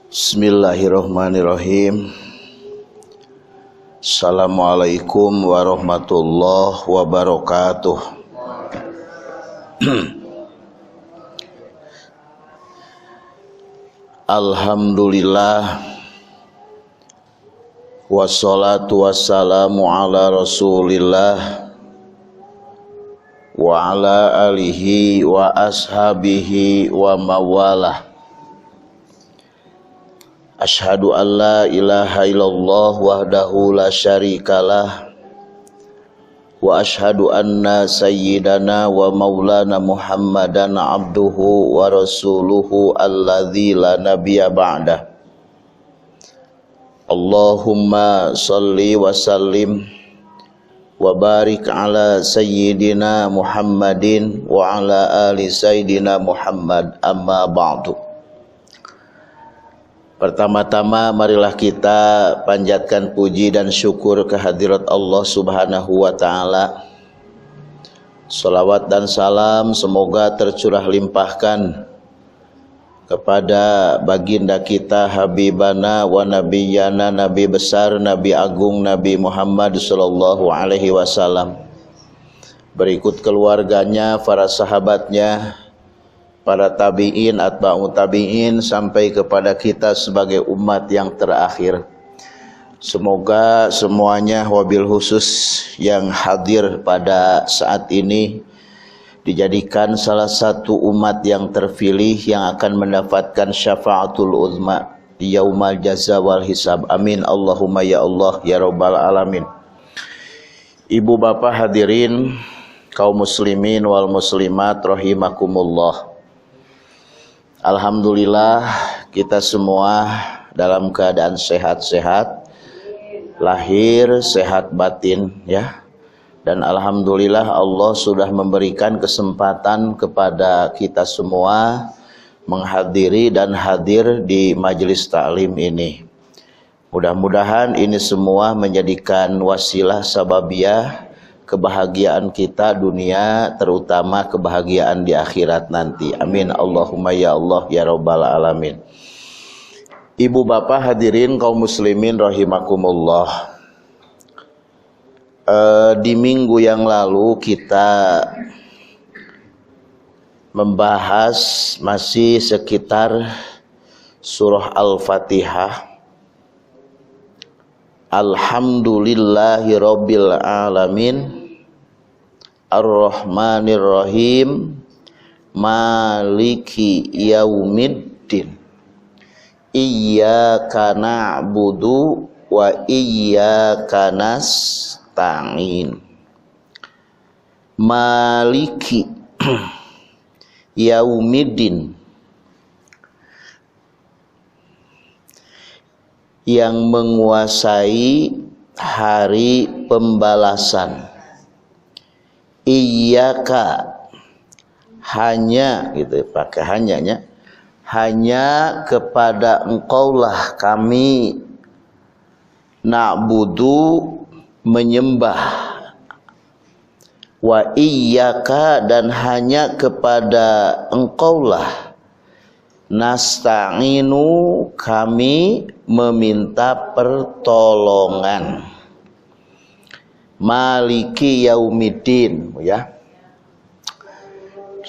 Bismillahirrahmanirrahim. Assalamualaikum warahmatullahi wabarakatuh. Alhamdulillah, wassalatu wassalamu ala rasulillah wa ala alihi wa ashabihi wa mawalah. Asyhadu an la ilaha illallah wahdahu la syarikalah wa asyhadu anna sayyidana wa maulana Muhammadan abduhu wa rasuluhu alladzi la nabiyya ba'dah. Allahumma salli wa sallim wa barik ala sayyidina Muhammadin wa ala ali sayyidina Muhammad, amma ba'du. Pertama-tama marilah kita panjatkan puji dan syukur kehadirat Allah Subhanahu wa ta'ala. Salawat dan salam semoga tercurah limpahkan kepada baginda kita, habibana wa nabiyana, nabi besar, nabi agung, Nabi Muhammad sallallahu alaihi wasallam. Berikut keluarganya, para sahabatnya, para tabi'in, atba'u tabi'in, sampai kepada kita sebagai umat yang terakhir. Semoga semuanya, wabil khusus yang hadir pada saat ini, dijadikan salah satu umat yang terpilih yang akan mendapatkan syafaatul uzma di yaumal jaza wal hisab. Amin Allahumma ya Allah ya rabbal alamin. Ibu bapak hadirin, kaum muslimin wal muslimat rahimakumullah. Alhamdulillah kita semua dalam keadaan sehat-sehat, lahir sehat batin ya. Dan alhamdulillah Allah sudah memberikan kesempatan kepada kita semua menghadiri dan hadir di majelis taklim ini. Mudah-mudahan ini semua menjadikan wasilah sababiyah kebahagiaan kita dunia, terutama kebahagiaan di akhirat nanti. Amin Allahumma ya Allah ya rabbal alamin. Ibu bapak hadirin kaum muslimin rahimakumullah. Di minggu yang lalu kita membahas masih sekitar surah Al-Fatihah. Alhamdulillahi rabbil alamin, Ar-Rahmanir-Rahim, Maliki yaumiddin, Iyyaka na'budu wa iyyaka nasta'in. Maliki yaumiddin, yang menguasai hari pembalasan. Iyyaka, hanya gitu, pakai hanyanya, hanya kepada engkaulah kami na'budu, menyembah, wa iyyaka, dan hanya kepada engkaulah nasta'inu, kami meminta pertolongan. Maliki yaumiddin ya.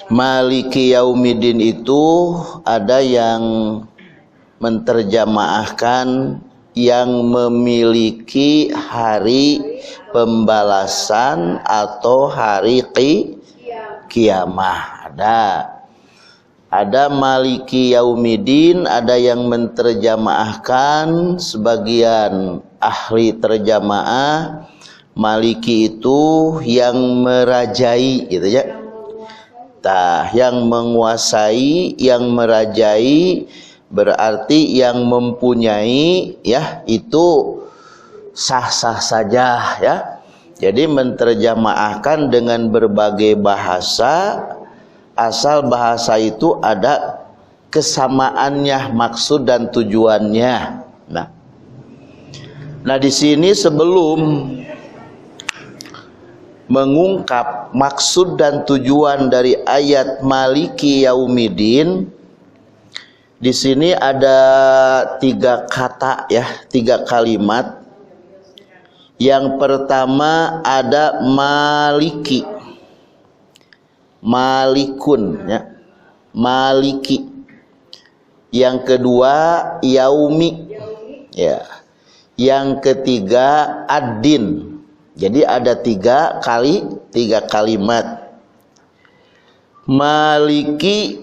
Maliki yaumiddin itu ada yang menterjemahkan yang memiliki hari pembalasan atau hari kiamah. Ada maliki yaumiddin, ada yang menterjemahkan, sebagian ahli terjemaah maliki itu yang merajai gitu ya. Yang menguasai, yang merajai, berarti yang mempunyai ya, itu sah-sah saja ya. Jadi menterjemahkan dengan berbagai bahasa, asal bahasa itu ada kesamaannya, maksud dan tujuannya. Nah di sini sebelum mengungkap maksud dan tujuan dari ayat Maliki Yaumiddin, Di sini ada 3 kata ya, 3 kalimat. Yang pertama ada maliki, malikun ya, maliki. Yang kedua yaumi ya. Yang ketiga ad-din. Jadi ada 3 kalimat. Maliki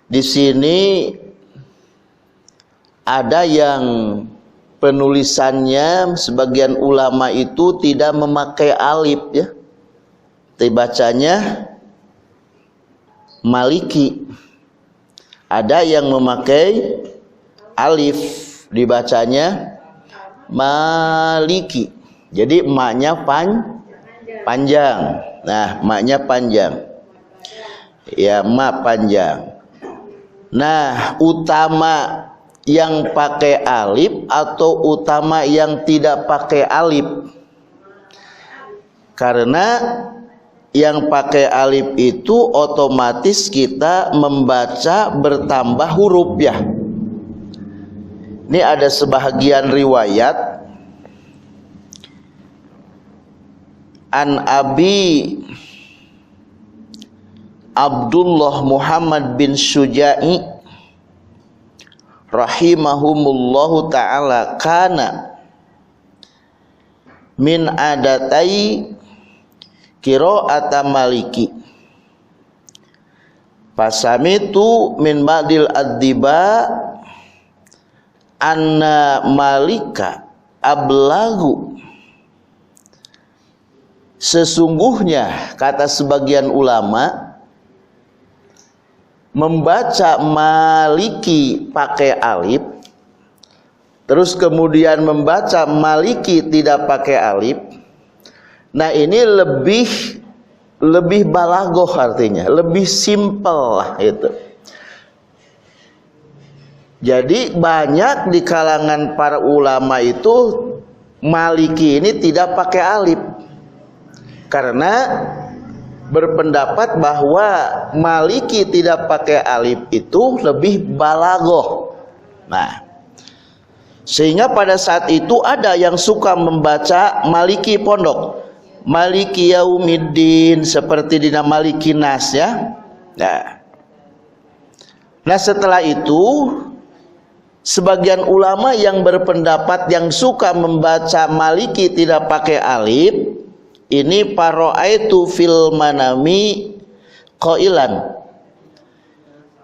di sini ada yang penulisannya sebagian ulama itu tidak memakai alif ya. Dibacanya maliki. Ada yang memakai alif, dibacanya maliki. Jadi maknya panjang. Nah, maknya panjang. Ya, ma panjang. Nah, utama yang pakai alif atau utama yang tidak pakai alif? Karena yang pakai alif itu otomatis kita membaca bertambah huruf ya. Ini ada sebahagian riwayat an Abi Abdullah Muhammad bin Syuja'i rahimahumullahu ta'ala kana min adatai qira'ata maliki fasamitu min ba'dil addiba anna malika ablagu. Sesungguhnya kata sebagian ulama, membaca maliki pakai alif terus kemudian membaca maliki tidak pakai alif, nah ini lebih balagoh, artinya lebih simpel lah itu. Jadi banyak di kalangan para ulama itu maliki ini tidak pakai alif karena berpendapat bahwa maliki tidak pakai alif itu lebih balagoh. Nah, sehingga pada saat itu ada yang suka membaca maliki pondok, maliki yaumiddin, seperti di maliki nas ya. Nah setelah itu sebagian ulama yang berpendapat yang suka membaca maliki tidak pakai alif, ini paroaitu fil manami qailan,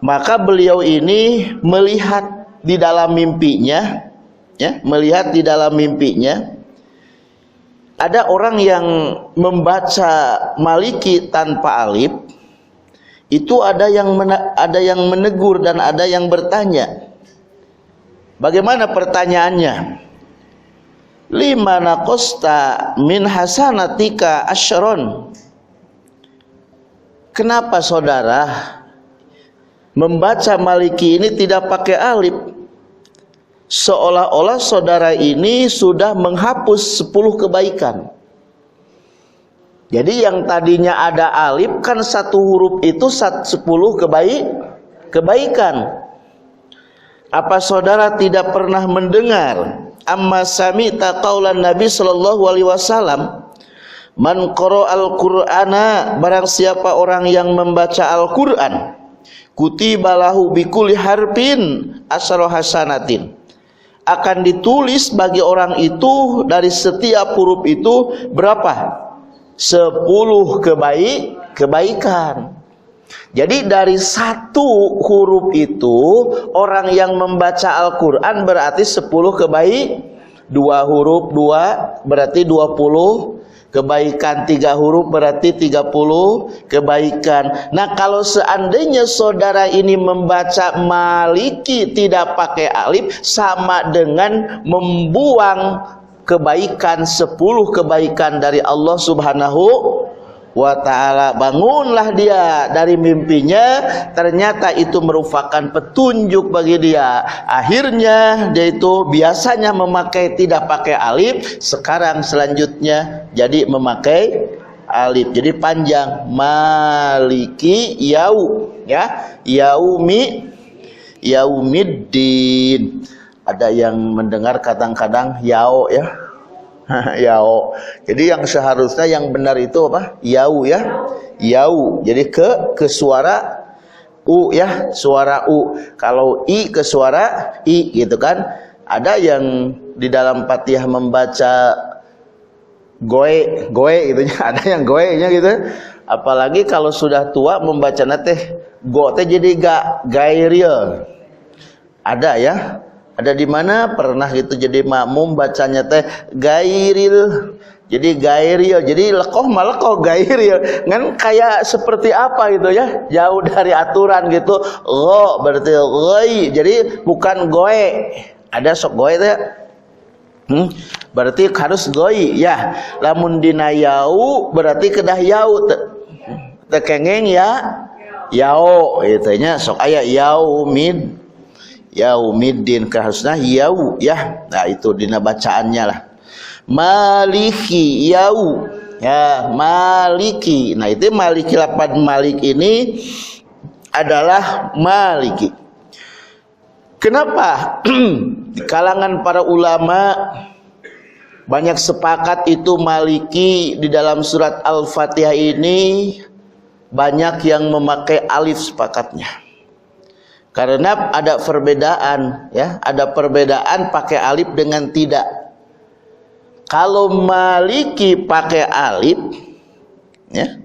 maka beliau ini melihat di dalam mimpinya ya, melihat di dalam mimpinya ada orang yang membaca maliki tanpa alif. Itu ada yang menegur dan ada yang bertanya. Bagaimana pertanyaannya? Lima naqosta min hasanatika asyron. Kenapa saudara membaca maliki ini tidak pakai alif? Seolah-olah saudara ini sudah menghapus 10 kebaikan. Jadi yang tadinya ada alif kan satu huruf itu 10 kebaikan. Apa saudara tidak pernah mendengar amma sami'ta qaulan Nabi sallallahu alaihi wasallam, man qara'al Qur'ana, barang siapa orang yang membaca Al-Qur'an, kutiba lahu bikulli harfin asyara hasanatin, akan ditulis bagi orang itu dari setiap huruf itu berapa? 10 kebaikan. Jadi dari satu huruf itu orang yang membaca Al-Quran berarti 10 kebaikan. 2 huruf 2 berarti 20 kebaikan. 3 huruf berarti 30 kebaikan. Nah kalau seandainya saudara ini membaca maliki tidak pakai alif, sama dengan membuang kebaikan 10 kebaikan dari Allah Subhanahu wa ta'ala. Bangunlah dia dari mimpinya, ternyata itu merupakan petunjuk bagi dia. Akhirnya dia itu biasanya memakai tidak pakai alif, sekarang selanjutnya jadi memakai alif. Jadi panjang, maliki yau ya, yaumi yaumiddin. Ada yang mendengar kadang-kadang yao ya. Yao. Jadi yang seharusnya yang benar itu apa? Yau ya. Yau. Jadi ke suara u ya, suara u. Kalau i ke suara i gitu kan. Ada yang di dalam Fatihah membaca goe gitu ya. Ada yang goe-nya gitu. Apalagi kalau sudah tua membaca teh go teh jadi gairil. Ada ya. Ada di mana pernah gitu jadi makmum bacanya teh gairil. Jadi gairil. Jadi lekoh malah kok gairil. Kan kayak seperti apa gitu ya? Jauh dari aturan gitu. Go berarti goi. Jadi bukan goe. Ada sok goe teh. Berarti harus goi ya. Lamun dina yau berarti kedah yau tekengeng ya. Yau itunya sok aya yaumiddin harusnya yau ya. Nah itu dina bacaannya lah. Maliki yau ya, maliki. Nah itu maliki, lapan malik ini adalah maliki. Kenapa? Di kalangan para ulama banyak sepakat itu maliki. Di dalam surat Al-Fatihah ini banyak yang memakai alif sepakatnya. Karena ada perbedaan ya, ada perbedaan pakai alif dengan tidak. Kalau maliki pakai alif ya.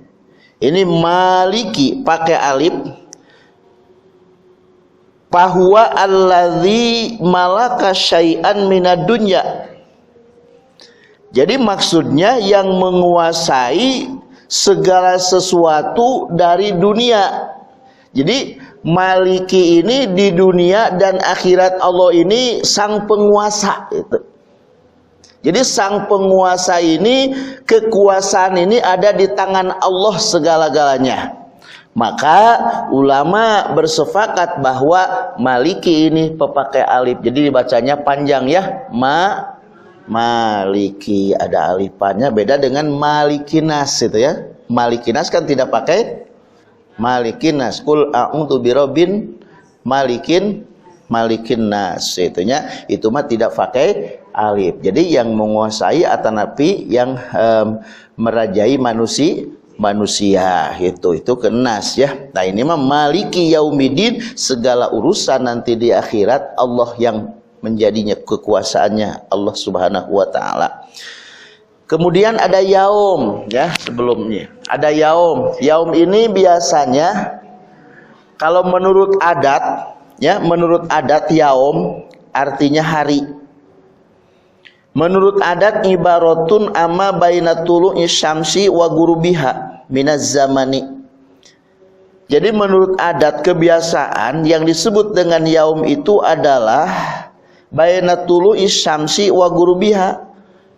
Ini maliki pakai alif. Fahuwa alladzi malaka syai'an minad dunya. Jadi maksudnya yang menguasai segala sesuatu dari dunia. Jadi maliki ini di dunia dan akhirat Allah ini sang penguasa itu. Jadi sang penguasa ini, kekuasaan ini ada di tangan Allah segala-galanya. Maka ulama bersepakat bahwa maliki ini pepakai alif. Jadi dibacanya panjang ya. Maliki ada alifannya, beda dengan malikinas itu ya. Malikinas kan tidak pakai malikinas. Qul a'udzu birabbin malikin nas. Itunya itu mah tidak pakai alif. Jadi yang menguasai atanapi yang merajai manusia itu kenas ya. Nah ini mah maliki yaumiddin, segala urusan nanti di akhirat Allah yang menjadinya, kekuasaannya Allah Subhanahu wa taala. Kemudian ada yaum ya, sebelumnya ada yaum. Yaum ini biasanya kalau menurut adat ya, menurut adat yaum artinya hari. Menurut adat ibaratun amma baina tulu'i syamsi wa gurubiha minaz zamani. Jadi menurut adat kebiasaan yang disebut dengan yaum itu adalah baina tulu'i syamsi wa gurubiha,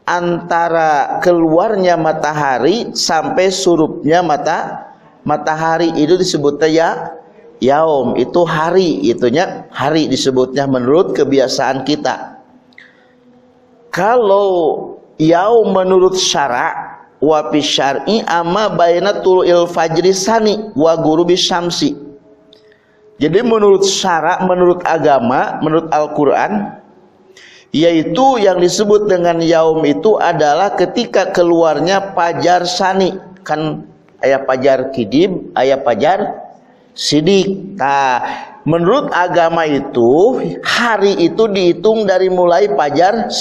antara keluarnya matahari sampai surupnya matahari itu disebutnya ya yaum. Itu hari, itunya hari disebutnya menurut kebiasaan kita. Kalau yaum menurut syara' wa fi syar'i amma baina tulu'il fajri sani wa ghurubi syamsi. Jadi menurut syara', menurut agama, menurut Al-Qur'an, yaitu yang disebut dengan yaum itu adalah ketika keluarnya fajar sani. Kan aya fajar kidib, aya fajar sidik. Nah, menurut agama itu hari itu dihitung dari mulai fajar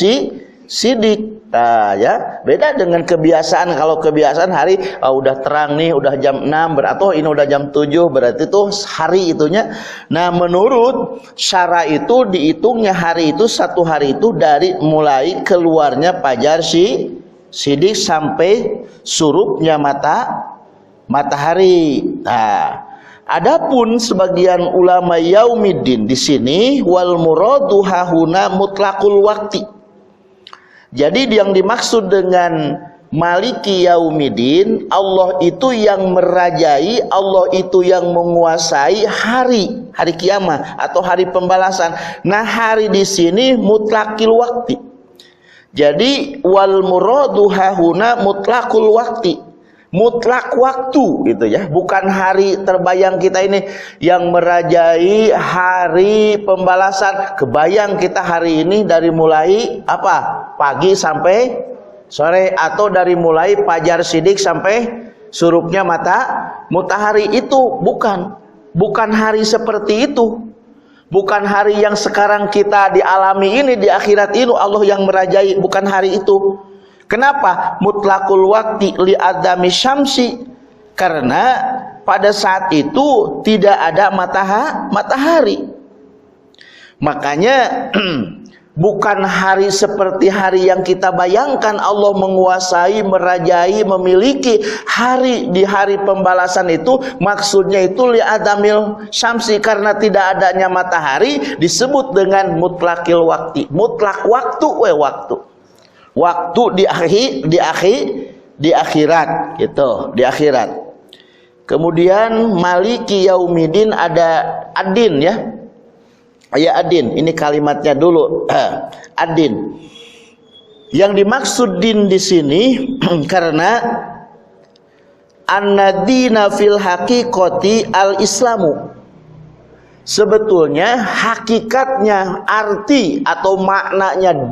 sidik. Nah, ya, beda dengan kebiasaan. Kalau kebiasaan hari udah terang nih, udah jam 6 atau ini udah jam 7 berarti tuh hari itunya. Nah, menurut syara itu dihitungnya hari itu, satu hari itu dari mulai keluarnya fajar sidik sampai surupnya matahari. Nah, adapun sebagian ulama yaumiddin di sini wal muradu hahuna mutlaqul waqti. Jadi yang dimaksud dengan maliki yaumiddin, Allah itu yang merajai, Allah itu yang menguasai hari kiamat atau hari pembalasan. Nah, hari di sini mutlaqil waqti. Jadi wal muradu hahuna mutlaqul waqti. mutlak waktu gitu ya, bukan hari terbayang kita ini yang merajai hari pembalasan. Kebayang kita hari ini dari mulai apa? Pagi sampai sore, atau dari mulai fajar sidik sampai surupnya matahari. Itu bukan hari seperti itu. Bukan hari yang sekarang kita dialami ini, di akhirat ini Allah yang merajai, bukan hari itu. Kenapa? Mutlakul wakti li adami syamsi. Karena pada saat itu tidak ada matahari. Makanya bukan hari seperti hari yang kita bayangkan. Allah menguasai, merajai, memiliki hari di hari pembalasan itu. Maksudnya itu li adamil syamsi, karena tidak adanya matahari disebut dengan mutlakil wakti. Mutlak waktu, waktu di akhirat gitu, di akhirat. Kemudian maliki yaumidin, ada adin ya. Ayat adin, ini kalimatnya dulu. Adin. Yang dimaksud din di sini karena annadina fil haqiqati al-islamu. Sebetulnya hakikatnya, arti atau maknanya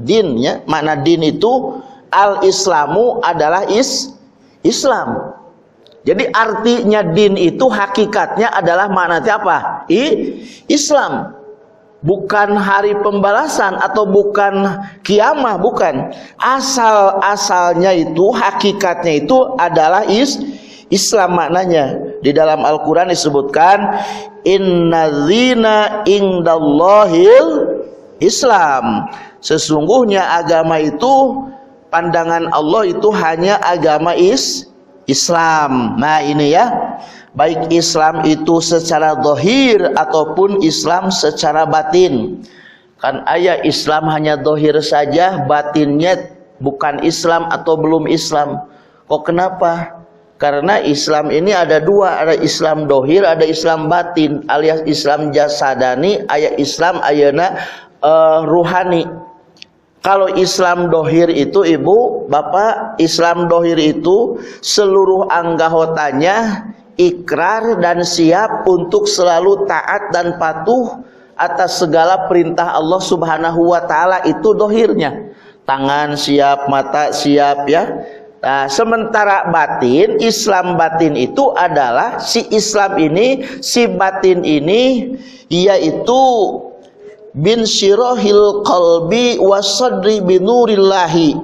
dinnya, makna din itu al-islamu adalah Islam. Jadi artinya din itu hakikatnya adalah maknanya apa? Islam. Bukan hari pembalasan atau bukan kiamah, bukan. Asalnya itu, hakikatnya itu adalah Islam maknanya. Di dalam Al-Quran disebutkan innadzina indallahil Islam. Sesungguhnya agama itu, pandangan Allah itu hanya agama Islam. Nah ini ya, baik Islam itu secara zahir ataupun Islam secara batin. Kan ayat Islam hanya zahir saja, batinnya bukan Islam atau belum Islam. Kok kenapa? Karena Islam ini ada dua, ada Islam dohir, ada Islam batin, alias Islam jasadani, ayat Islam ayana ruhani. Kalau Islam dohir itu ibu, bapak, Islam dohir itu seluruh anggotanya ikrar dan siap untuk selalu taat dan patuh atas segala perintah Allah Subhanahu wa Ta'ala, itu dohirnya. Tangan siap, mata siap ya. Nah, sementara batin, Islam batin itu adalah si Islam ini, si batin ini, yaitu bin syirahil qalbi wasadri binurillahi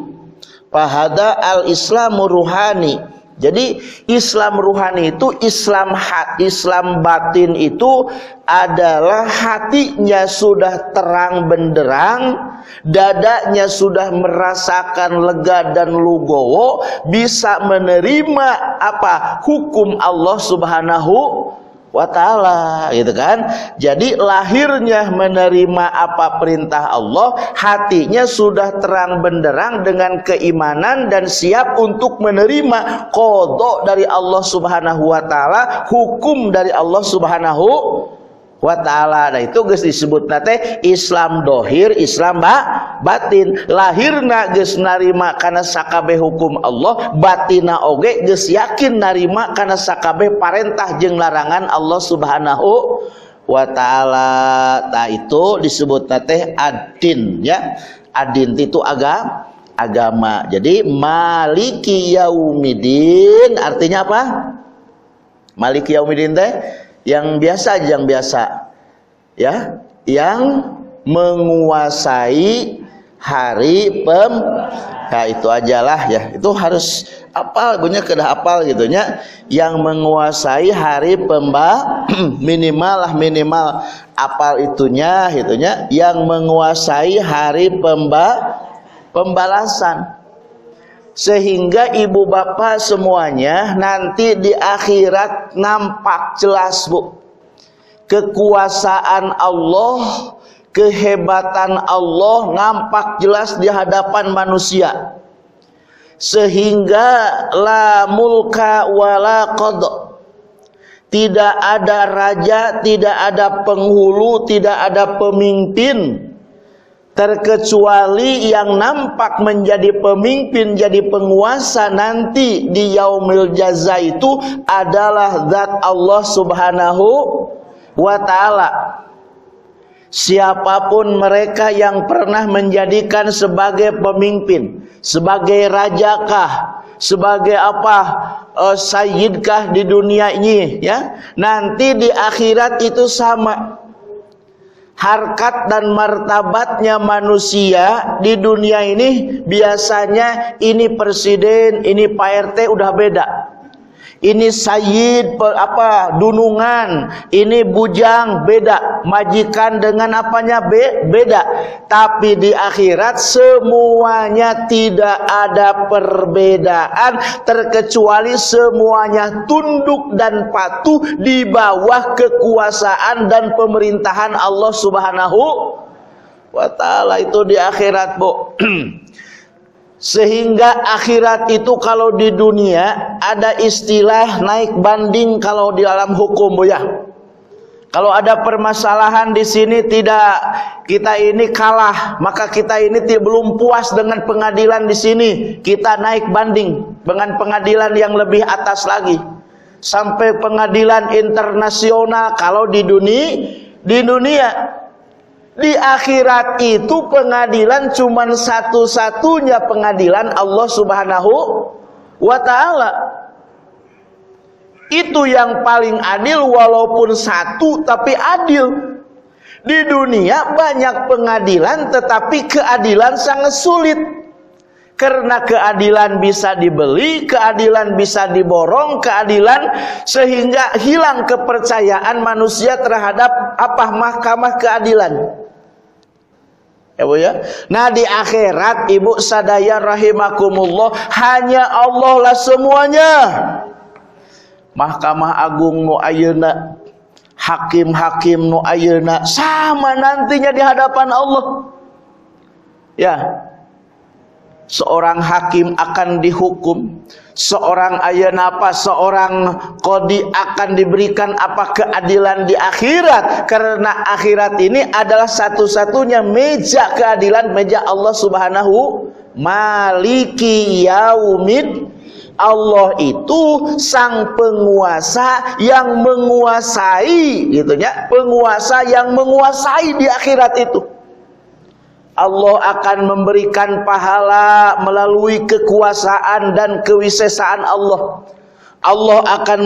fahada al-islamu ruhani. Jadi Islam ruhani itu, Islam batin itu adalah hatinya sudah terang benderang, dadanya sudah merasakan lega dan lugowo, bisa menerima apa? Hukum Allah Subhanahu wa Ta'ala, gitu kan. Jadi lahirnya menerima apa perintah Allah, hatinya sudah terang benderang dengan keimanan dan siap untuk menerima qada dari Allah Subhanahu wa Ta'ala, hukum dari Allah Subhanahu wa Ta'ala. Nah itu geus disebut nate Islam dohir, Islam batin. Lahirna geus narima kana sakabeh hukum Allah, batina oge geus yakin narima kana sakabeh parentah jeung larangan Allah Subhanahu wa Ta'ala. Nah itu disebut nate adin ya. Adin itu agama. Jadi maliki yaumidin artinya apa? Maliki yaumidin teh yang biasa, ya, yang menguasai hari ya itu ajalah ya, itu harus apal, punya kedah apal gitunya, yang menguasai hari minimal apal itunya yang menguasai hari pembalasan. Sehingga ibu bapak semuanya nanti di akhirat nampak jelas bu, kekuasaan Allah, kehebatan Allah nampak jelas di hadapan manusia. Sehingga la mulka wala qada, tidak ada raja, tidak ada penghulu, tidak ada pemimpin terkecuali yang nampak menjadi pemimpin, jadi penguasa nanti di yaumil jaza itu adalah zat Allah Subhanahu wa ta'ala. Siapapun mereka yang pernah menjadikan sebagai pemimpin, sebagai rajakah, sebagai sayyidkah di dunia ini, ya, nanti di akhirat itu sama. Harkat dan martabatnya manusia di dunia ini biasanya ini presiden, ini Pak RT udah beda. Ini sayyid dunungan, ini bujang beda, majikan dengan apanya beda. Tapi di akhirat semuanya tidak ada perbedaan, terkecuali semuanya tunduk dan patuh di bawah kekuasaan dan pemerintahan Allah Subhanahu wa ta'ala. Itu di akhirat, Bu. Sehingga akhirat itu kalau di dunia ada istilah naik banding kalau di dalam hukum, Bu, ya. Kalau ada permasalahan di sini tidak, kita ini kalah, maka kita ini belum puas dengan pengadilan di sini, kita naik banding dengan pengadilan yang lebih atas lagi sampai pengadilan internasional. Kalau di dunia di akhirat itu pengadilan cuman satu-satunya pengadilan Allah Subhanahu wa ta'ala. Itu yang paling adil, walaupun satu tapi adil. Di dunia banyak pengadilan tetapi keadilan sangat sulit. Karena keadilan bisa dibeli, keadilan bisa diborong, keadilan sehingga hilang kepercayaan manusia terhadap mahkamah keadilan. Ya, Bu, ya. Nah, di akhirat ibu sadaya rahimakumullah, hanya Allah lah semuanya. Mahkamah Agung nu ayeuna, hakim-hakim nu ayeuna sama nantinya di hadapan Allah. Ya. Seorang hakim akan dihukum, seorang seorang qadi akan diberikan keadilan di akhirat, karena akhirat ini adalah satu-satunya meja keadilan, meja Allah Subhanahu Maliki Yaumid. Allah itu sang penguasa yang menguasai, gitu ya, penguasa yang menguasai di akhirat itu. Allah akan memberikan pahala melalui kekuasaan dan kewisesaan Allah. Allah akan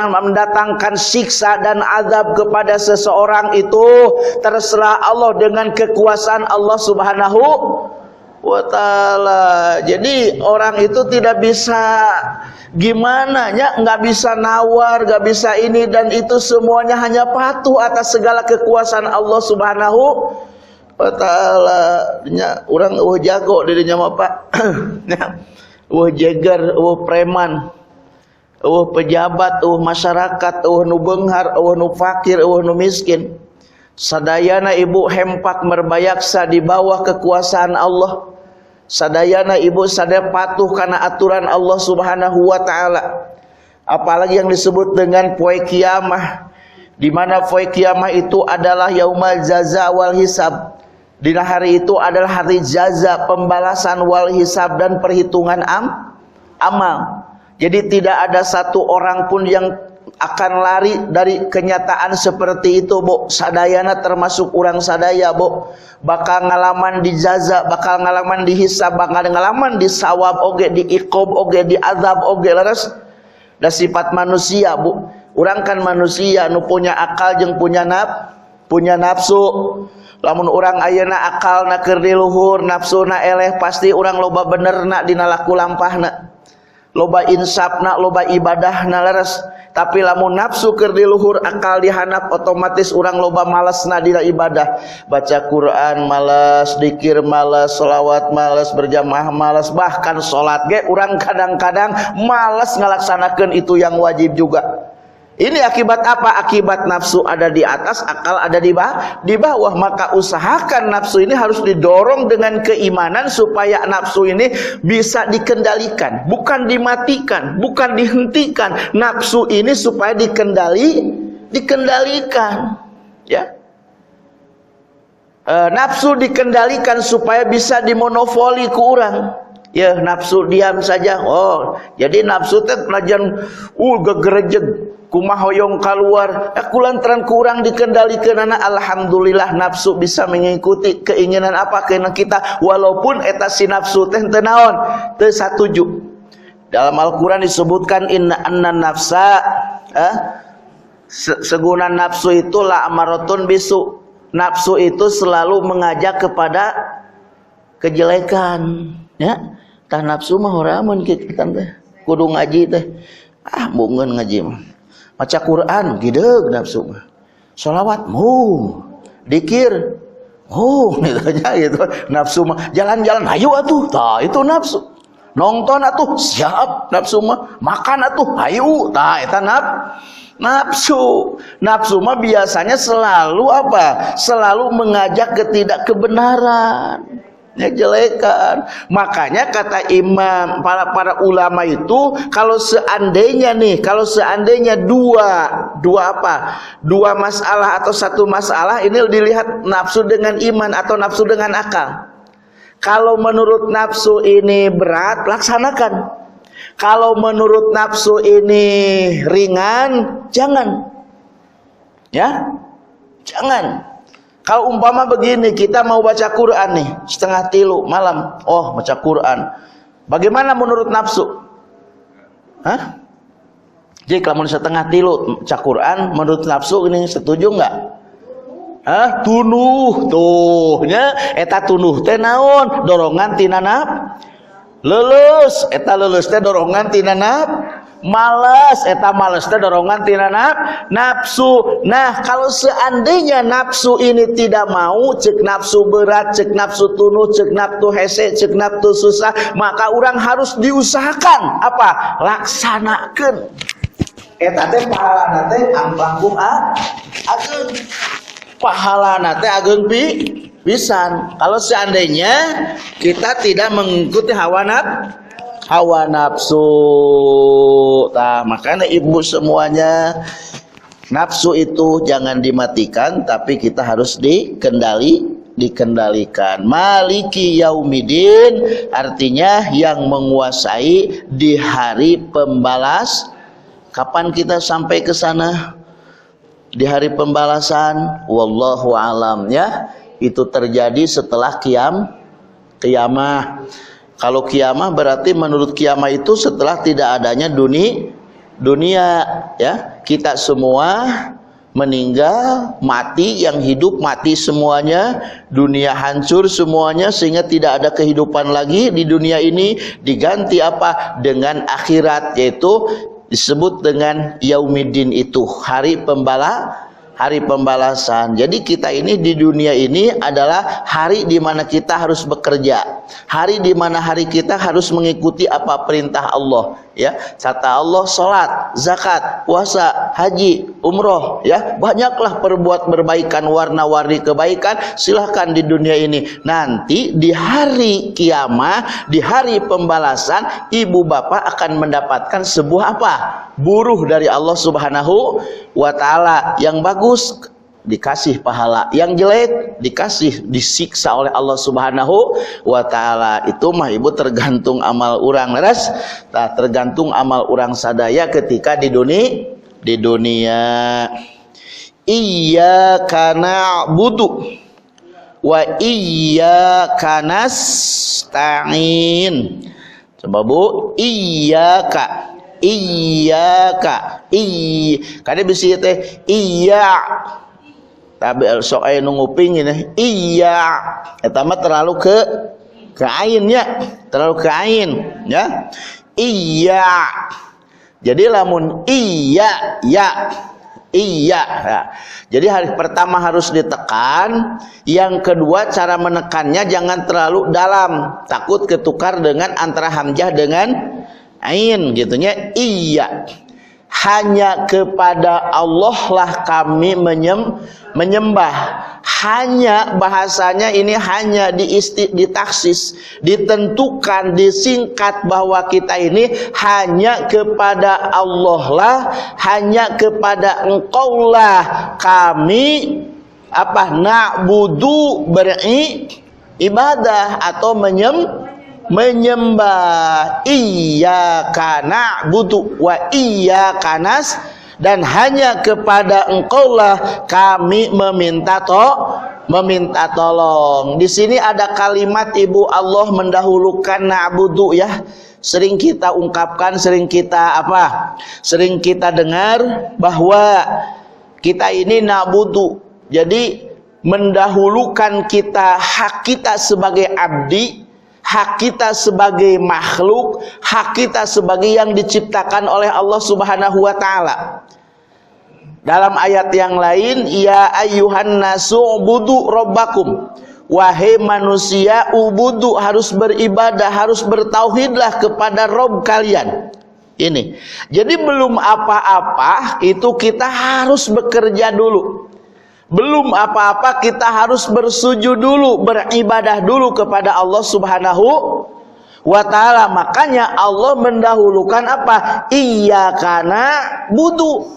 mendatangkan siksa dan azab kepada seseorang itu, terserah Allah dengan kekuasaan Allah Subhanahu wa ta'ala. Jadi orang itu tidak bisa gimana ya, nggak bisa nawar, nggak bisa ini dan itu, semuanya hanya patuh atas segala kekuasaan Allah Subhanahu wa ta'ala. Orang jago dirinya mah, Pak. Jeger, preman, pejabat, masyarakat, nu beunghar, nu fakir, nu miskin. Sadayana ibu hempak merbayaksa di bawah kekuasaan Allah. Sadayana ibu sadaya patuh karena aturan Allah Subhanahu wa ta'ala. Apalagi yang disebut dengan poe kiamah, di mana poe kiamah itu adalah yaumal jaza wal hisab. Di hari itu adalah hari jaza, pembalasan, wal hisab, dan perhitungan amal. Jadi tidak ada satu orang pun yang akan lari dari kenyataan seperti itu, Bu. Sadayana termasuk orang sadaya, Bu. Bakal ngalaman di jaza, bakal ngalaman di hisab, bakal ngalaman di sawab oge, di iqob oge, di azab oge. Laras da sifat manusia, Bu. Urang kan manusia nu punya akal jeung punya nafsu. Lamun urang ayeuna akalna keur di luhur, nafsuna eleh, pasti urang loba benerna dina laku lampahna, loba insafna, loba ibadahna leres. Tapi lamun nafsu keur di luhur, akal dihanap, otomatis urang loba malesna dina ibadah. Baca Quran malas, dzikir malas, sholawat malas, berjamaah malas, bahkan salat ge urang kadang-kadang malas ngalaksanakeun itu yang wajib juga. Ini akibat apa? Akibat nafsu ada di atas, akal ada di bawah. Maka usahakan nafsu ini harus didorong dengan keimanan supaya nafsu ini bisa dikendalikan, bukan dimatikan, bukan dihentikan. Nafsu ini supaya dikendalikan, ya. nafsu dikendalikan supaya bisa dimonopoli ku urang. Ya, nafsu diam saja. Oh, jadi nafsu teh pelajan gegerejeg kumaha hoyong keluar. Kulantaran ku urang dikendalikeun alhamdulillah nafsu bisa mengikuti keinginan apa keinginan kita walaupun eta si nafsu teh teu naon, teu satuju. Dalam Al-Qur'an disebutkan inna nafsa segunan nafsu itu la amaratun bisu. Nafsu itu selalu mengajak kepada kejelekan, ya. Tah nafsu mah horamun kitu teh. Kudu ngaji teh. Bungeun ngaji mah. Maca Quran gideug nafsu mah. Shalawat dikir gitu. Nafsu mah jalan-jalan hayu atuh. Tah itu nafsu. Nonton atuh siap nafsu mah. Makan atuh hayu. Tah eta nafsu. Nafsu mah biasanya selalu apa? Selalu mengajak kebenaran. Jelekan. Makanya kata imam para ulama itu kalau seandainya dua masalah atau satu masalah ini dilihat nafsu dengan iman atau nafsu dengan akal. Kalau menurut nafsu ini berat, laksanakan. Kalau menurut nafsu ini ringan, jangan. Ya? Jangan. Kalau umpama begini, kita mau baca Quran nih, 2:30 malam. Oh, baca Quran. Bagaimana menurut nafsu? Jadi kalau 2:30 baca Quran, menurut nafsu ini setuju enggak? Tunuh tuhnya, eta tunuh teh naon? Dorongan tina leulus, eta leulus teh dorongan tina malas, eta malas teh dorongan tina nafsu. Nah, kalau seandainya nafsu ini tidak mau, cek nafsu berat, cek nafsu tunuh, cek nafsu hese, cek nafsu susah, maka orang harus diusahakan apa? Laksanakeun. Eta teh pahalana teh langkung ageung. Pahalana teh ageung pisan. Kalau seandainya kita tidak mengikuti hawa nafsu. Nah, makanya ibu semuanya, nafsu itu jangan dimatikan, tapi kita harus dikendalikan. Maliki yaumidin artinya yang menguasai di hari pembalas. Kapan kita sampai ke sana? Di hari pembalasan, wallahu alam, ya. Itu terjadi setelah kiamah. Kalau kiamah berarti menurut kiamah itu setelah tidak adanya dunia, ya. Kita semua meninggal, mati, yang hidup mati semuanya, dunia hancur semuanya sehingga tidak ada kehidupan lagi di dunia ini, diganti apa? Dengan akhirat, yaitu disebut dengan yaumiddin, itu hari pembalasan. Jadi kita ini di dunia ini adalah hari di mana kita harus bekerja, hari di mana hari kita harus mengikuti apa perintah Allah, ya. Kata Allah salat, zakat, puasa, haji, umroh, ya. Banyaklah perbuat berbaikan, warna-warni kebaikan, silahkan di dunia ini. Nanti di hari kiamah, di hari pembalasan, ibu bapak akan mendapatkan sebuah apa? Buruh dari Allah Subhanahu wa ta'ala. Yang bagus dikasih pahala, yang jelek disiksa oleh Allah Subhanahu wa ta'ala. Itu mah ibu tergantung amal urang leres, tergantung amal urang sadaya ketika di dunia. Iyyaka na'budu wa iyyaka nasta'in. Coba Bu, iyyaka kada bisi teh iya, tapi sok aya nu nguping ini iya, eta mah terlalu ke ain ya, terlalu ke ain ya. Iya, jadi lamun iya ya. Jadi hari pertama harus ditekan, yang kedua cara menekannya jangan terlalu dalam, takut ketukar dengan antara hamzah dengan ain gitunya. Iya, hanya kepada Allah lah kami menyembah. Hanya bahasanya ini hanya ditaksis, ditentukan, disingkat bahwa kita ini hanya kepada Allah lah, hanya kepada Engkau lah kami apa? Na'budu, beribadah atau menyembah. Iyyaka na'budu wa iyyaka dan hanya kepada Engkaulah kami meminta tolong. Di sini ada kalimat Ibu Allah mendahulukan na'budu ya. Sering kita ungkapkan, sering kita dengar bahwa kita ini na'budu. Jadi mendahulukan hak kita sebagai abdi, hak kita sebagai makhluk, hak kita sebagai yang diciptakan oleh Allah Subhanahu wa taala. Dalam ayat yang lain, ya ayyuhan nasu ubudu rabbakum. Wahai manusia, ubudu, harus beribadah, harus bertauhidlah kepada Rabb kalian. Ini. Jadi belum apa-apa itu kita harus bekerja dulu. Belum apa-apa kita harus bersujud dulu, beribadah dulu kepada Allah Subhanahu wa taala. Makanya Allah mendahulukan apa? Iyyaka na'budu.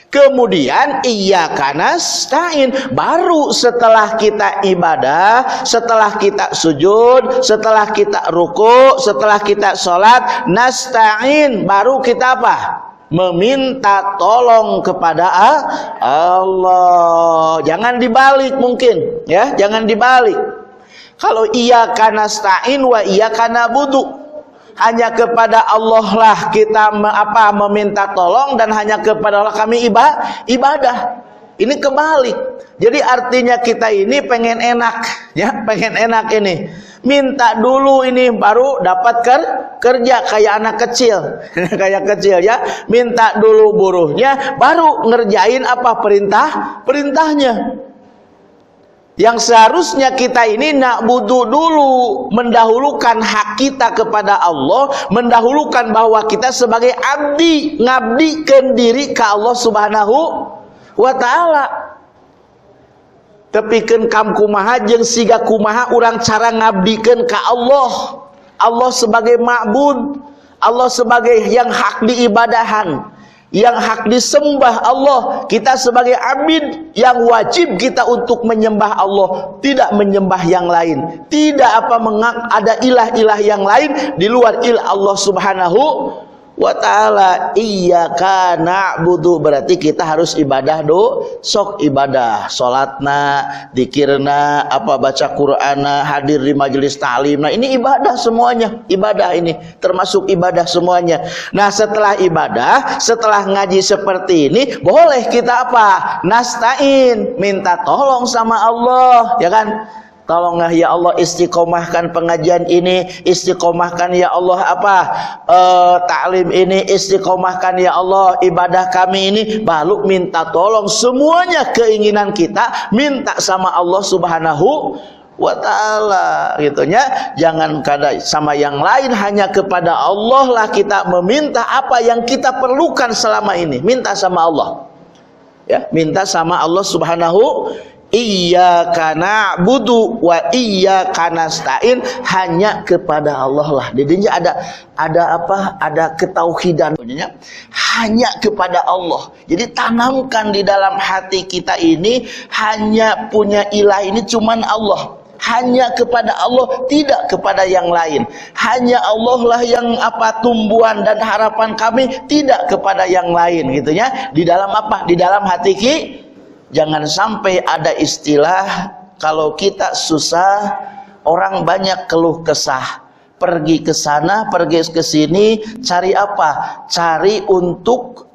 Kemudian iyyaka nasta'in, baru setelah kita ibadah, setelah kita sujud, setelah kita ruku, setelah kita sholat, nasta'in, baru kita apa? Meminta tolong kepada Allah. Jangan dibalik mungkin, ya, jangan dibalik. Kalau iyyaka nasta'in wa iyyaka na'budu, hanya kepada Allah lah kita meminta tolong, dan hanya kepada Allah kami ibadah. Ini kebalik. Jadi artinya kita ini pengen enak, ya, pengen enak ini. Minta dulu ini baru dapat kerja kayak anak kecil. Kayak kecil ya. Minta dulu buruhnya baru ngerjain apa perintahnya. Yang seharusnya kita ini na'budu dulu, mendahulukan hak kita kepada Allah, mendahulukan bahwa kita sebagai abdi, ngabdikeun diri ke Allah Subhanahu wa taala. Tepikeun kam kumaha jeung siga kumaha urang cara ngabdikeun ka Allah. Allah sebagai ma'bud, Allah sebagai yang hak diibadahan, yang hak disembah Allah. Kita sebagai abid yang wajib kita untuk menyembah Allah, tidak menyembah yang lain. Tidak ada ilah-ilah yang lain di luar ilah Allah Subhanahu wa ta'ala. Iyyaka na'budu, berarti kita harus ibadah sok ibadah, salatna, dzikirna, baca Qur'ana, hadir di majelis ta'lim. Nah, ini ibadah semuanya. Ibadah ini termasuk ibadah semuanya. Nah, setelah ibadah, setelah ngaji seperti ini, boleh kita nasta'in, minta tolong sama Allah, ya kan? Tolonglah ya Allah, istiqomahkan pengajian ini, istiqomahkan ya Allah taklim ini, istiqomahkan ya Allah ibadah kami ini. Baru minta tolong, semuanya keinginan kita minta sama Allah Subhanahu wa ta'ala, gitunya. Jangan sama yang lain, hanya kepada Allah lah kita meminta apa yang kita perlukan selama ini. Minta sama Allah, ya, minta sama Allah Subhanahu. Iyyaka na'budu wa iyyaka nasta'in, hanya kepada Allah lah. Jadinya ada ketauhidan, hanya kepada Allah. Jadi tanamkan di dalam hati kita ini, hanya punya ilah ini cuman Allah. Hanya kepada Allah, tidak kepada yang lain. Hanya Allah lah yang tumbuhan dan harapan kami, tidak kepada yang lain, gitunya. Di dalam Di dalam hati kita. Jangan sampai ada istilah kalau kita susah, orang banyak keluh kesah. Pergi ke sana, pergi ke sini, cari apa? Cari untuk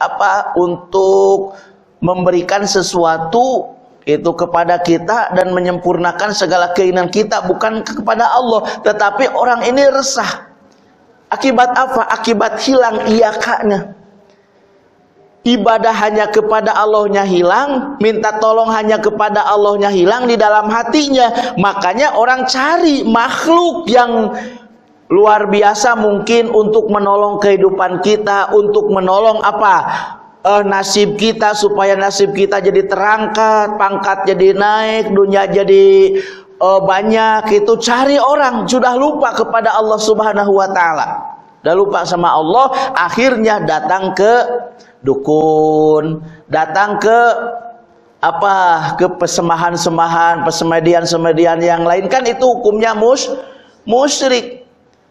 Untuk memberikan sesuatu itu kepada kita dan menyempurnakan segala keinginan kita, bukan kepada Allah. Tetapi orang ini resah. Akibat apa? Akibat hilang iyakanya. Ibadah hanya kepada Allahnya hilang, minta tolong hanya kepada Allahnya hilang di dalam hatinya. Makanya orang cari makhluk yang luar biasa mungkin untuk menolong kehidupan kita, untuk menolong nasib kita, supaya nasib kita jadi terangkat, pangkat jadi naik, dunia jadi banyak. Itu cari orang, sudah lupa kepada Allah Subhanahu wa ta'ala, sudah lupa sama Allah. Akhirnya datang ke dukun, datang ke ke persembahan-sembahan, persemedian-semedian yang lain, kan itu hukumnya musyrik.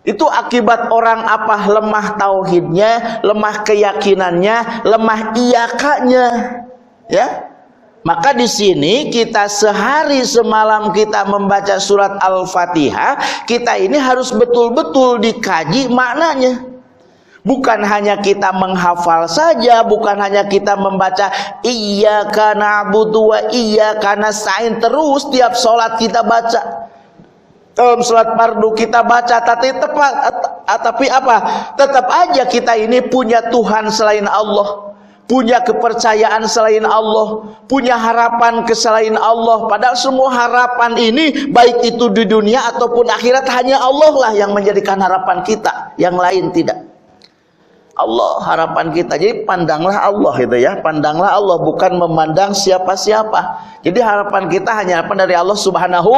Itu akibat orang lemah tauhidnya, lemah keyakinannya, lemah iyakanya, ya. Maka di sini kita sehari semalam kita membaca surat Al-Fatihah, kita ini harus betul-betul dikaji maknanya. Bukan hanya kita menghafal saja, bukan hanya kita membaca iyyaka na'budu wa iyyaka nasta'in terus tiap salat kita baca. Dalam salat fardu kita baca, tapi tetap aja kita ini punya Tuhan selain Allah, punya kepercayaan selain Allah, punya harapan selain Allah. Padahal semua harapan ini baik itu di dunia ataupun akhirat hanya Allah lah yang menjadikan harapan kita, yang lain tidak. Allah harapan kita. Jadi pandanglah Allah itu ya, pandanglah Allah, bukan memandang siapa-siapa. Jadi harapan kita hanya harapan dari Allah Subhanahu.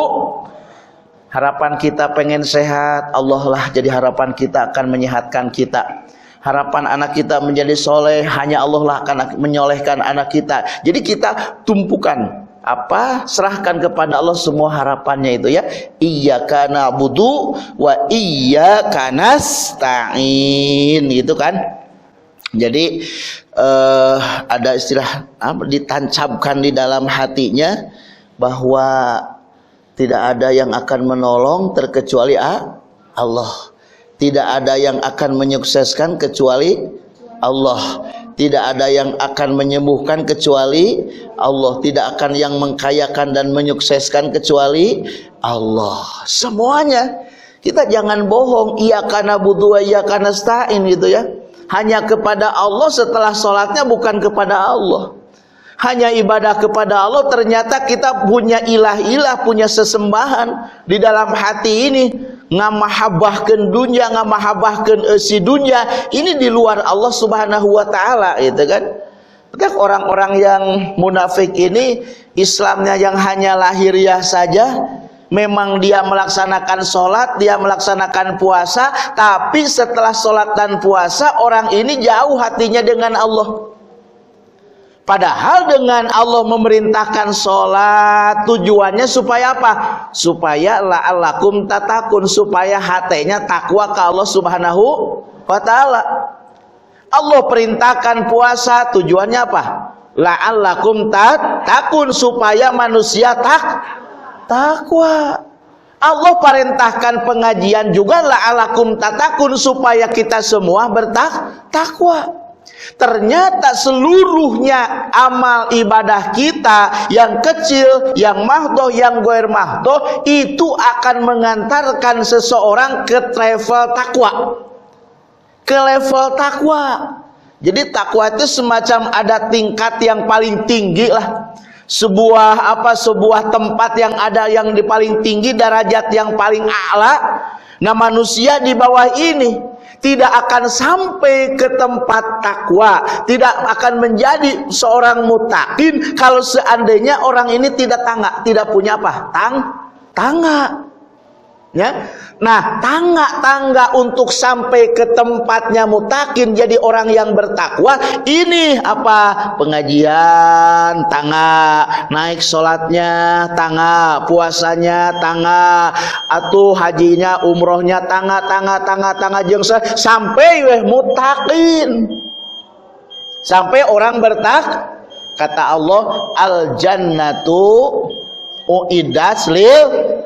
Harapan kita pengen sehat, Allah lah jadi harapan kita akan menyehatkan kita. Harapan anak kita menjadi soleh, hanya Allah lah akan menyolehkan anak kita. Jadi kita tumpukan serahkan kepada Allah semua harapannya itu ya. Iyyaka na'budu wa iyyaka nasta'in, gitu kan. Jadi ada istilah ditancapkan di dalam hatinya bahwa tidak ada yang akan menolong terkecuali Allah. Tidak ada yang akan menyukseskan kecuali Allah. Tidak ada yang akan menyembuhkan kecuali Allah. Tidak akan yang mengkayakan dan menyukseskan kecuali Allah. Semuanya. Kita jangan bohong. Iyyaka na'budu wa iyyaka nasta'in gitu ya. Hanya kepada Allah, setelah sholatnya bukan kepada Allah. Hanya ibadah kepada Allah, ternyata kita punya ilah-ilah, punya sesembahan di dalam hati ini. Ngamahabahkeun dunya, ngamahabahkeun si dunya, ini di luar Allah Subhanahu wa taala, gitu kan. Maka orang-orang yang munafik ini Islamnya yang hanya lahiriah saja, memang dia melaksanakan sholat, dia melaksanakan puasa, tapi setelah sholat dan puasa orang ini jauh hatinya dengan Allah. Padahal dengan Allah memerintahkan sholat, tujuannya supaya apa? Supaya la'allakum tatakun, supaya hatinya takwa ke Allah Subhanahu wa ta'ala. Allah perintahkan puasa, tujuannya apa? La'allakum tatakun, supaya manusia takwa. Allah perintahkan pengajian juga la'allakum tatakun, supaya kita semua bertakwa. Ternyata seluruhnya amal ibadah kita, yang kecil, yang mahdoh, yang goer mahdoh, itu akan mengantarkan seseorang ke level takwa. Ke level takwa. Jadi takwa itu semacam ada tingkat yang paling tinggi lah. Sebuah tempat yang ada yang di paling tinggi, derajat yang paling a'la. Nah, manusia di bawah ini tidak akan sampai ke tempat takwa, tidak akan menjadi seorang muttaqin kalau seandainya orang ini tidak punya tangga. Ya. Nah, tangga untuk sampai ke tempatnya muttaqin, jadi orang yang bertakwa, ini pengajian, tangga, naik sholatnya, tangga, puasanya, tangga, atau hajinya, umrohnya, tangga, jeung sampai muttaqin, sampai orang kata Allah, al jannatu uiddat lil.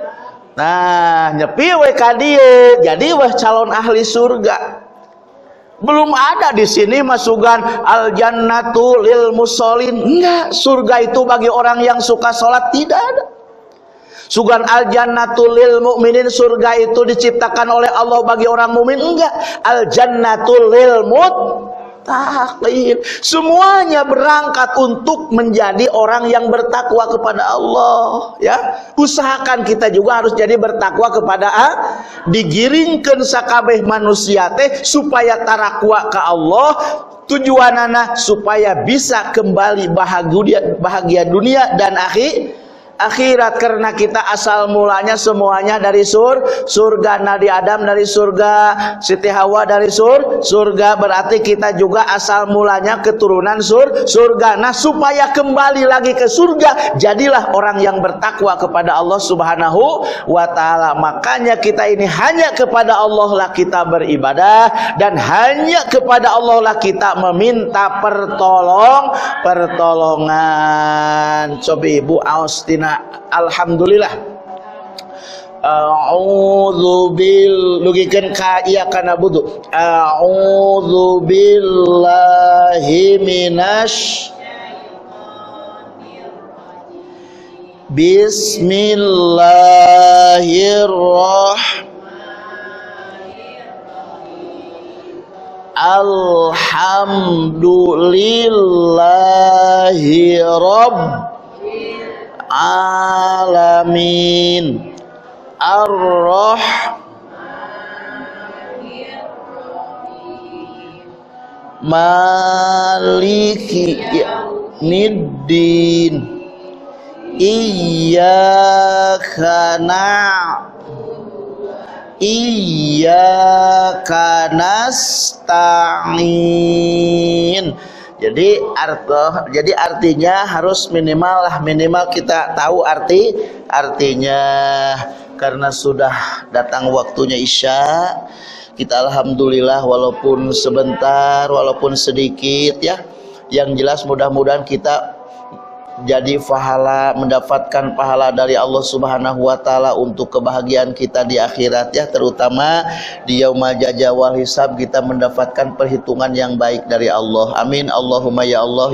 Nah, nyepi we ka dieu, jadi weh calon ahli surga. Belum ada di sini masukan al jannatu lil musholin. Enggak, surga itu bagi orang yang suka sholat, tidak ada. Sugan al jannatu lil mu'minin, surga itu diciptakan oleh Allah bagi orang mukmin, enggak. Al jannatu lil muttaqin. Semuanya berangkat untuk menjadi orang yang bertakwa kepada Allah, ya. Usahakan kita juga harus jadi bertakwa kepada digiringkeun sakabeh manusia teh supaya tarakwa ke Allah. Tujuanana supaya bisa kembali bahagia dunia dan Akhirat, karena kita asal mulanya semuanya dari surga. Nabi Adam dari surga, Siti Hawa dari surga, berarti kita juga asal mulanya keturunan surga. Nah, supaya kembali lagi ke surga, jadilah orang yang bertakwa kepada Allah Subhanahu wa taala. Makanya kita ini hanya kepada Allah lah kita beribadah, dan hanya kepada Allah lah kita meminta pertolongan. Coba Ibu Austina, alhamdulillah. A'udzu lugikeun ka ieu kana budu. A'udzu billahi minasy Bismillahirrahmanirrahim. Alhamdulillahi rabbil alamin. Maliki yaumiddin. Iyyaka nasta'in. Jadi artinya harus minimal kita tahu artinya. Karena sudah datang waktunya Isya, kita alhamdulillah walaupun sebentar, walaupun sedikit ya, yang jelas mudah-mudahan kita jadi mendapatkan pahala dari Allah Subhanahu wa taala untuk kebahagiaan kita di akhirat ya, terutama di yaumul jaza wal hisab kita mendapatkan perhitungan yang baik dari Allah. Amin Allahumma ya Allah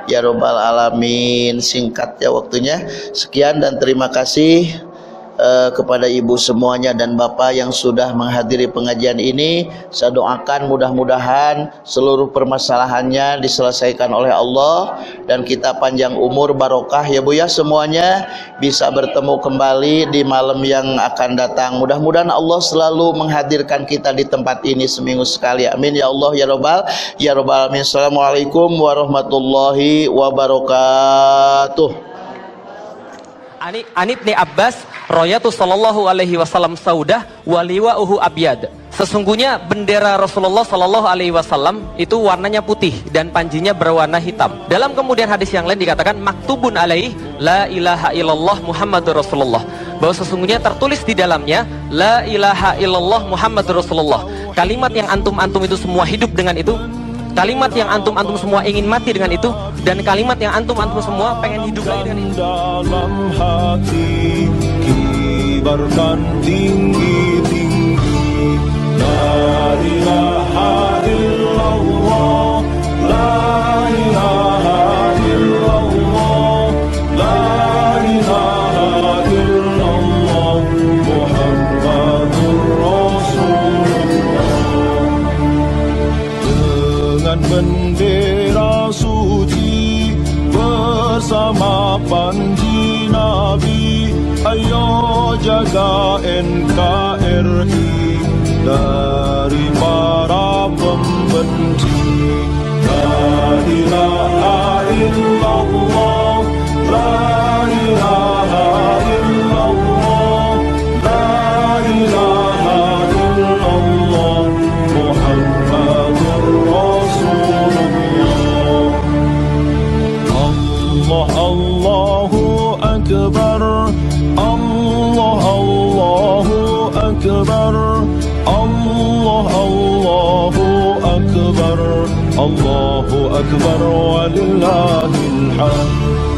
ya rabbal alamin. Singkat ya waktunya. Sekian dan terima kasih kepada ibu semuanya dan bapak yang sudah menghadiri pengajian ini. Saya doakan mudah-mudahan seluruh permasalahannya diselesaikan oleh Allah, dan kita panjang umur barokah ya Bu ya, semuanya bisa bertemu kembali di malam yang akan datang. Mudah-mudahan Allah selalu menghadirkan kita di tempat ini seminggu sekali. Amin ya Allah ya rabbal alamin. Assalamualaikum warahmatullahi wabarakatuh. Anib ni Abbas royatu sallallahu alaihi wasallam saudah waliwa'uhu abyad. Sesungguhnya bendera Rasulullah sallallahu alaihi wasallam itu warnanya putih dan panjinya berwarna hitam. Dalam kemudian hadis yang lain dikatakan maktubun alaihi la ilaha illallah Muhammadur Rasulullah, bahwa sesungguhnya tertulis di dalamnya la ilaha illallah Muhammadur Rasulullah. Kalimat yang antum-antum itu semua hidup dengan itu, kalimat yang antum-antum semua ingin mati dengan itu, dan kalimat yang antum-antum semua pengen hidup lagi dengan itu. Dalam hati kibarkan tinggi-tinggi la ilaha illallah, la ilaha illallah, la ilaha illallah Muhammadur Rasulullah. Dengan bendera suci bersama panji Nabi, ayo jaga NKRI dari para pembenci. La ilaha illallah, la ilaha illallah, la ilaha illallah Muhammadur Rasulullah. Allah Allahu Akbar, Allah Allahu Akbar, Allah Allahu Akbar, Allahu Akbar walillahil hamd.